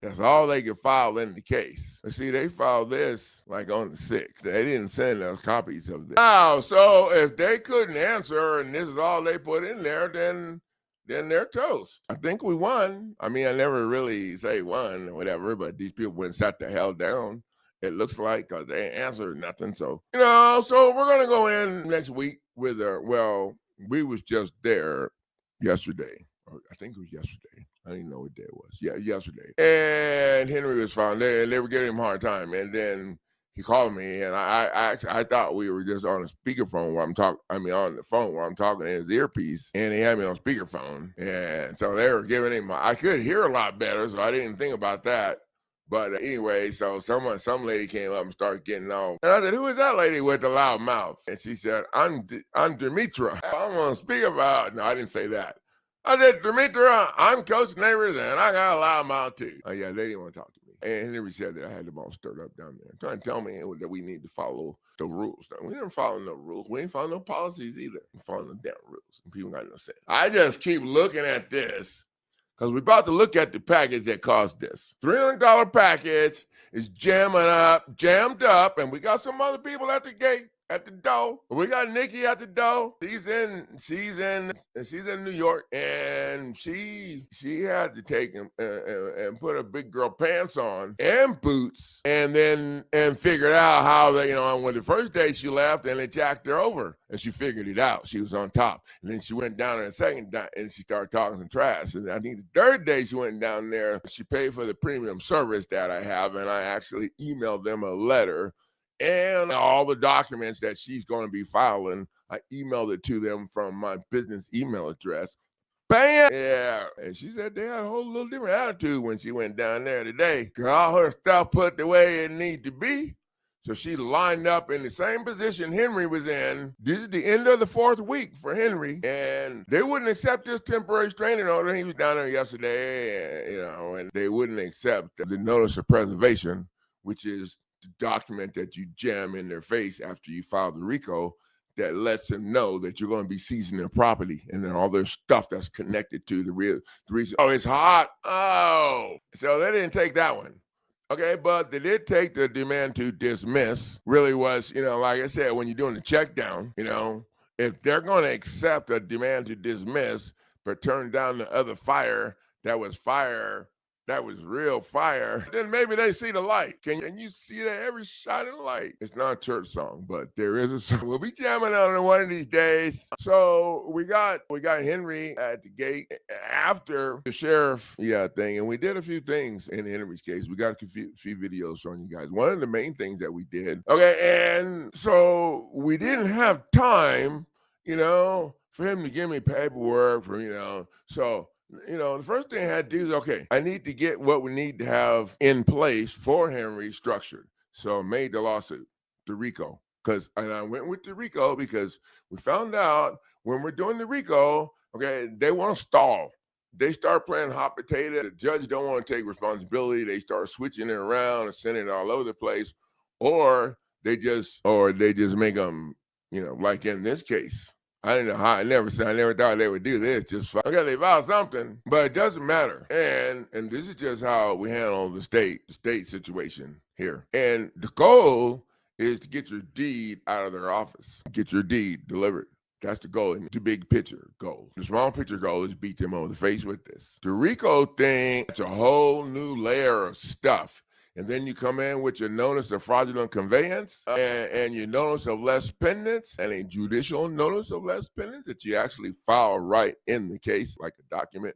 That's all they could file in the case. But see, they filed this like on the 6th. They didn't send us copies of this. Now, so if they couldn't answer and this is all they put in there, then they're toast. I think we won. I mean, I never really say won or whatever, but these people went and sat the hell down. It looks like, because they ain't answered nothing. So, so we're going to go in next week with we was just there yesterday. I think it was yesterday. I didn't know what day it was. Yeah, yesterday. And Henry was found there, and they were giving him a hard time. And then he called me, and I thought we were just on a speakerphone while I'm talking. I mean, on the phone while I'm talking in his earpiece, and he had me on speakerphone. And so they were giving him. I could hear a lot better, so I didn't think about that. But anyway, so some lady came up and started getting off. And I said, "Who is that lady with the loud mouth?" And she said, I'm Demetra. I'm on speak about. No, I didn't say that. I said, "Demetra, I'm Coach Neighbors, and I got a loud mouth too." Oh, yeah, they didn't want to talk to me. And Henry said that I had them all stirred up down there, trying to tell me that we need to follow the rules. We didn't follow no rules. We ain't follow no policies either. We follow no damn rules. And people got no sense. I just keep looking at this, because we're about to look at the package that cost this. $300 package is jammed up, and we got some other people at the gate, at the door. We got Nikki at the door. She's in New York, and she had to take and put her big girl pants on and boots, and figured out how they, when the first day she left and they jacked her over, and she figured it out. She was on top, and then she went down there the second time and she started talking some trash. And I think the third day she went down there, she paid for the premium service that I have, and I actually emailed them a letter and all the documents that she's going to be filing. I emailed it to them from my business email address. Bam! Yeah. And she said they had a whole little different attitude when she went down there today. Got all her stuff put the way it need to be. So she lined up in the same position Henry was in. This is the end of the 4th week for Henry. And they wouldn't accept this temporary restraining order. He was down there yesterday, and they wouldn't accept the notice of preservation, which is the document that you jam in their face after you file the RICO that lets them know that you're going to be seizing their property and then all their stuff that's connected to the reason. Oh, it's hot. Oh, so they didn't take that one. Okay, but they did take the demand to dismiss. Really was, like I said, when you're doing the check down, if they're going to accept a demand to dismiss, but turn down the other fire, that was real fire, then maybe they see the light. Can you see that every shot of the light? It's not a church song, but there is a song. We'll be jamming on it one of these days. So we got Henry at the gate after the sheriff thing, and we did a few things in Henry's case. We got a few videos showing you guys. One of the main things that we did, okay, and so we didn't have time, for him to give me paperwork so the first thing I had to do is, okay, I need to get what we need to have in place for Henry structured. So I made the lawsuit, the RICO, and I went with the RICO because we found out when we're doing the RICO, okay, they want to stall. They start playing hot potato. The judge don't want to take responsibility. They start switching it around and sending it all over the place, or they just make them, like in this case. I didn't know how. I never thought they would do this. Just okay, they filed something, but it doesn't matter. And this is just how we handle the state situation here. And the goal is to get your deed out of their office, get your deed delivered. That's the goal. And the big picture goal. The small picture goal is beat them over the face with this. The RICO thing, it's a whole new layer of stuff. And then you come in with your notice of fraudulent conveyance and your notice of less pendants and a judicial notice of less pendants that you actually file right in the case like a document.